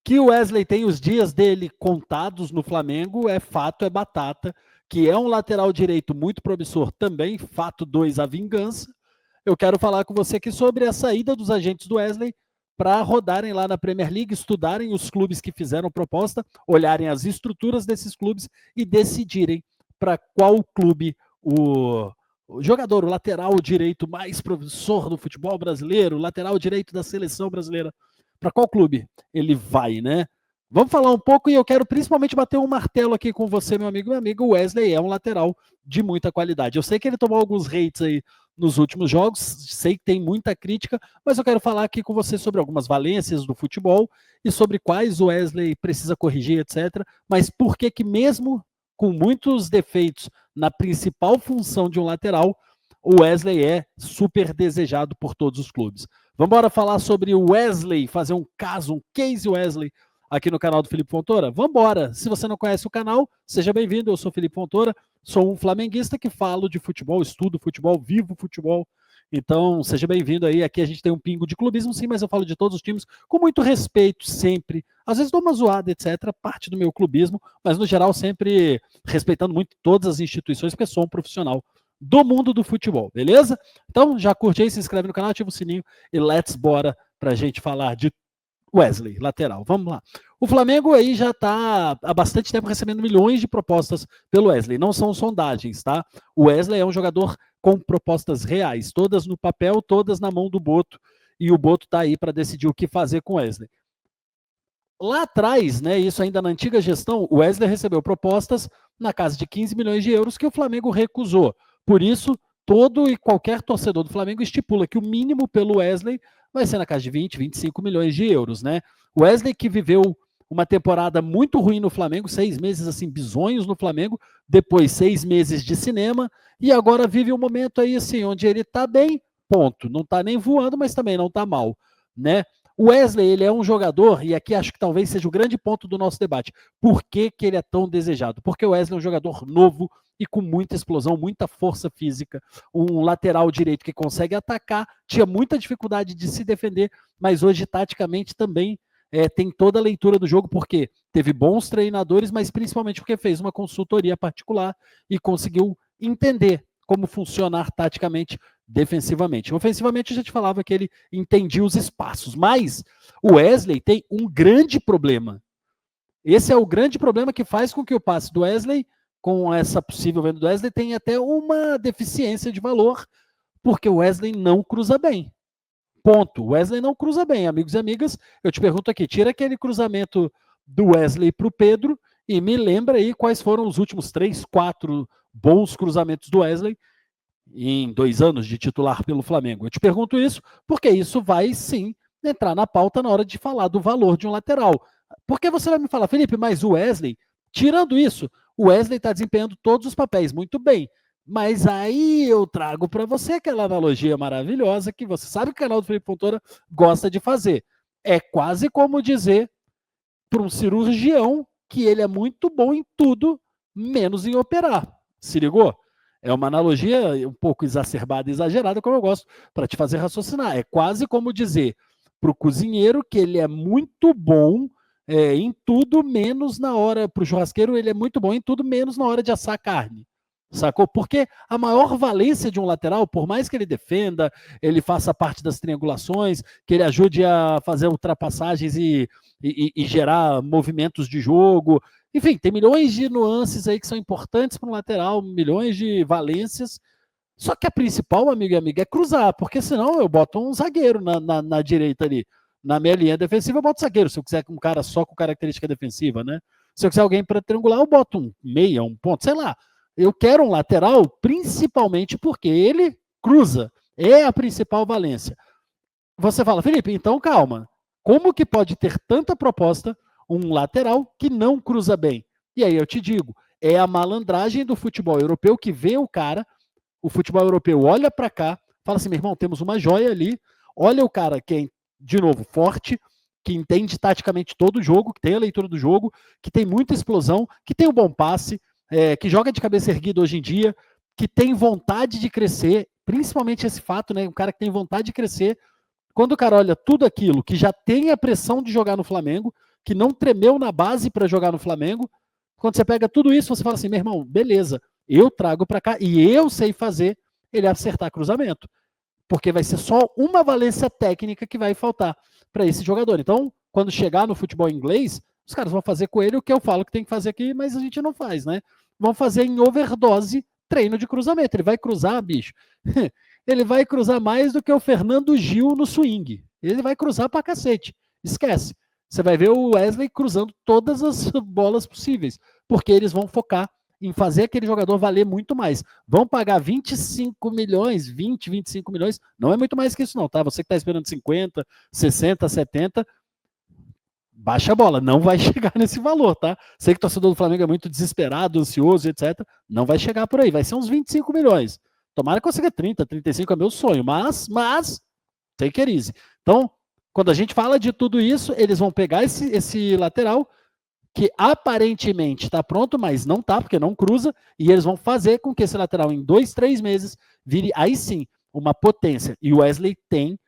Que o Wesley tem os dias dele contados no Flamengo é fato, é batata. Que é um lateral direito muito promissor também, fato 2, a vingança. Eu quero falar com você aqui sobre a saída dos agentes do Wesley para rodarem lá na Premier League, estudarem os clubes que fizeram proposta, olharem as estruturas desses clubes e decidirem para qual clube o jogador, o lateral direito mais promissor do futebol brasileiro, o lateral direito da seleção brasileira, para qual clube ele vai, né? Vamos falar um pouco e eu quero principalmente bater um martelo aqui com você, meu amigo. Meu amigo Wesley é um lateral de muita qualidade. Eu sei que ele tomou alguns hates aí nos últimos jogos, sei que tem muita crítica, mas eu quero falar aqui com você sobre algumas valências do futebol e sobre quais o Wesley precisa corrigir, etc. Mas por que que mesmo com muitos defeitos na principal função de um lateral, o Wesley é super desejado por todos os clubes. Vamos embora falar sobre o Wesley, fazer um caso, um case Wesley, aqui no canal do Felipe Fontoura? Vambora! Se você não conhece o canal, seja bem-vindo, eu sou Felipe Fontoura, sou um flamenguista que falo de futebol, estudo futebol, vivo futebol, então seja bem-vindo aí, aqui a gente tem um pingo de clubismo sim, mas eu falo de todos os times com muito respeito sempre, às vezes dou uma zoada, etc, parte do meu clubismo, mas no geral sempre respeitando muito todas as instituições, porque sou um profissional do mundo do futebol, beleza? Então já curte aí, se inscreve no canal, ativa o sininho e let's bora pra gente falar de Wesley, lateral. Vamos lá. O Flamengo aí já está há bastante tempo recebendo milhões de propostas pelo Wesley. Não são sondagens, tá? O Wesley é um jogador com propostas reais, todas no papel, todas na mão do Boto. E o Boto está aí para decidir o que fazer com o Wesley. Lá atrás, né, isso ainda na antiga gestão, o Wesley recebeu propostas na casa de 15 milhões de euros que o Flamengo recusou. Por isso, todo e qualquer torcedor do Flamengo estipula que o mínimo pelo Wesley vai ser na casa de 20, 25 milhões de euros, né? O Wesley que viveu uma temporada muito ruim no Flamengo, 6 meses assim, bizonhos no Flamengo, depois 6 meses de cinema, e agora vive um momento aí assim, onde ele tá bem, ponto. Não tá nem voando, mas também não tá mal, né? O Wesley, ele é um jogador, e aqui acho que talvez seja o grande ponto do nosso debate. Por que que ele é tão desejado? Porque o Wesley é um jogador novo e com muita explosão, muita força física, um lateral direito que consegue atacar, tinha muita dificuldade de se defender, mas hoje taticamente também tem toda a leitura do jogo, porque teve bons treinadores, mas principalmente porque fez uma consultoria particular e conseguiu entender como funcionar taticamente, defensivamente. Ofensivamente, a gente falava que ele entendia os espaços, mas o Wesley tem um grande problema. Esse é o grande problema que faz com que o passe do Wesley, com essa possível venda do Wesley, tenha até uma deficiência de valor, porque o Wesley não cruza bem. Ponto. O Wesley não cruza bem, amigos e amigas. Eu te pergunto aqui, tira aquele cruzamento do Wesley para o Pedro e me lembra aí quais foram os últimos 3, 4 bons cruzamentos do Wesley em 2 anos de titular pelo Flamengo. Eu te pergunto isso porque isso vai sim entrar na pauta na hora de falar do valor de um lateral. Porque você vai me falar, Felipe, mas o Wesley, tirando isso, o Wesley está desempenhando todos os papéis muito bem. Mas aí eu trago para você aquela analogia maravilhosa que você sabe que o canal do Felipe Fontoura gosta de fazer. É quase como dizer para um cirurgião que ele é muito bom em tudo, menos em operar. Se ligou? É uma analogia um pouco exacerbada e exagerada, como eu gosto, para te fazer raciocinar. É quase como dizer para o cozinheiro que ele é muito bom em tudo, menos na hora. Para o churrasqueiro, ele é muito bom em tudo, menos na hora de assar carne. Sacou? Porque a maior valência de um lateral, por mais que ele defenda, ele faça parte das triangulações, que ele ajude a fazer ultrapassagens e gerar movimentos de jogo, enfim, tem milhões de nuances aí que são importantes para um lateral, milhões de valências. Só que a principal, amigo e amiga, é cruzar, porque senão eu boto um zagueiro na direita ali. Na minha linha defensiva, eu boto zagueiro. Se eu quiser um cara só com característica defensiva, né? Se eu quiser alguém para triangular, eu boto um meia, um ponto, sei lá. Eu quero um lateral principalmente porque ele cruza. É a principal valência. Você fala, Felipe, então calma. Como que pode ter tanta proposta um lateral que não cruza bem? E aí eu te digo, é a malandragem do futebol europeu que vê o cara, o futebol europeu olha para cá, fala assim, meu irmão, temos uma joia ali, olha o cara que é, de novo, forte, que entende taticamente todo o jogo, que tem a leitura do jogo, que tem muita explosão, que tem um bom passe, que joga de cabeça erguida hoje em dia, que tem vontade de crescer, principalmente esse fato, né? Um cara que tem vontade de crescer. Quando o cara olha tudo aquilo, que já tem a pressão de jogar no Flamengo, que não tremeu na base para jogar no Flamengo. Quando você pega tudo isso, você fala assim, meu irmão, beleza, eu trago para cá e eu sei fazer ele acertar cruzamento. Porque vai ser só uma valência técnica que vai faltar para esse jogador. Então, quando chegar no futebol inglês, os caras vão fazer com ele o que eu falo que tem que fazer aqui, mas a gente não faz, né? Vão fazer em overdose treino de cruzamento. Ele vai cruzar, bicho. Ele vai cruzar mais do que o Fernando Gil no swing. Ele vai cruzar pra cacete. Esquece. Você vai ver o Wesley cruzando todas as bolas possíveis, porque eles vão focar em fazer aquele jogador valer muito mais. Vão pagar 25 milhões, 20, 25 milhões, não é muito mais que isso não, tá? Você que está esperando 50, 60, 70, baixa a bola, não vai chegar nesse valor, tá? Sei que o torcedor do Flamengo é muito desesperado, ansioso, etc. Não vai chegar por aí, vai ser uns 25 milhões. Tomara que consiga 30, 35 é meu sonho, mas take it easy. Então, quando a gente fala de tudo isso, eles vão pegar esse lateral, que aparentemente está pronto, mas não está, porque não cruza, e eles vão fazer com que esse lateral em 2, 3 meses vire, aí sim, uma potência. E o Wesley tem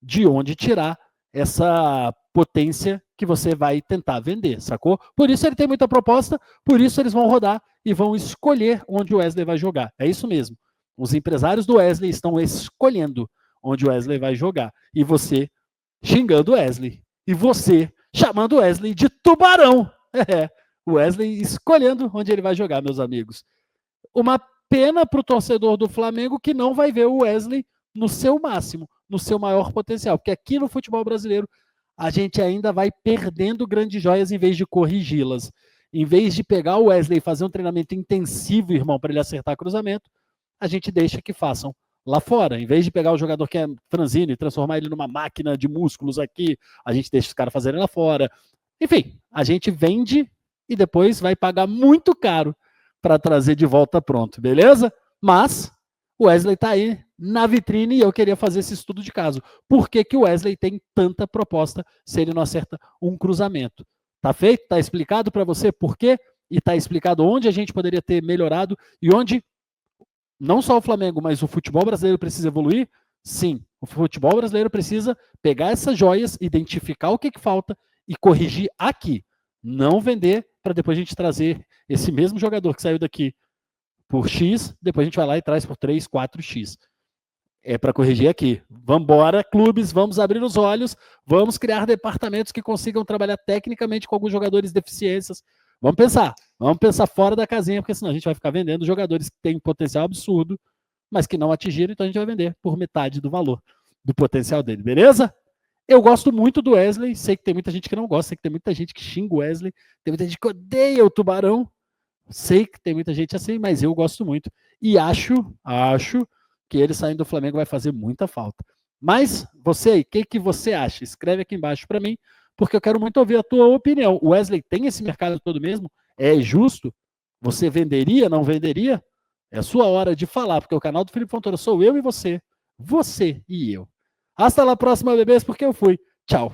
de onde tirar essa potência que você vai tentar vender, sacou? Por isso ele tem muita proposta, por isso eles vão rodar e vão escolher onde o Wesley vai jogar. É isso mesmo. Os empresários do Wesley estão escolhendo onde o Wesley vai jogar. E você xingando o Wesley. E você chamando o Wesley de tubarão. O Wesley escolhendo onde ele vai jogar, meus amigos. Uma pena para o torcedor do Flamengo que não vai ver o Wesley no seu máximo, no seu maior potencial, porque aqui no futebol brasileiro a gente ainda vai perdendo grandes joias em vez de corrigi-las. Em vez de pegar o Wesley e fazer um treinamento intensivo, irmão, para ele acertar cruzamento, a gente deixa que façam lá fora. Em vez de pegar o jogador que é franzino e transformar ele numa máquina de músculos aqui, a gente deixa os caras fazerem lá fora. Enfim, a gente vende e depois vai pagar muito caro para trazer de volta pronto, beleza? Mas o Wesley está aí na vitrine e eu queria fazer esse estudo de caso. Por que que o Wesley tem tanta proposta se ele não acerta um cruzamento? Tá feito? Tá explicado para você por quê? E tá explicado onde a gente poderia ter melhorado e onde não só o Flamengo, mas o futebol brasileiro precisa evoluir? Sim, o futebol brasileiro precisa pegar essas joias, identificar o que falta e corrigir aqui. Não vender para depois a gente trazer esse mesmo jogador que saiu daqui por X, depois a gente vai lá e traz por 3, 4X. É para corrigir aqui. Vamos embora, clubes, vamos abrir os olhos, vamos criar departamentos que consigam trabalhar tecnicamente com alguns jogadores deficiências. Vamos pensar fora da casinha, porque senão a gente vai ficar vendendo jogadores que têm potencial absurdo, mas que não atingiram, então a gente vai vender por metade do valor do potencial dele, beleza? Eu gosto muito do Wesley, sei que tem muita gente que não gosta, sei que tem muita gente que xinga o Wesley, tem muita gente que odeia o Tubarão, sei que tem muita gente assim, mas eu gosto muito. E acho que ele saindo do Flamengo vai fazer muita falta. Mas você aí, o que você acha? Escreve aqui embaixo para mim, porque eu quero muito ouvir a tua opinião. O Wesley tem esse mercado todo mesmo? É justo? Você venderia, não venderia? É a sua hora de falar, porque o canal do Felipe Fontoura sou eu e você. Você e eu. Hasta la próxima, bebês, porque eu fui. Tchau.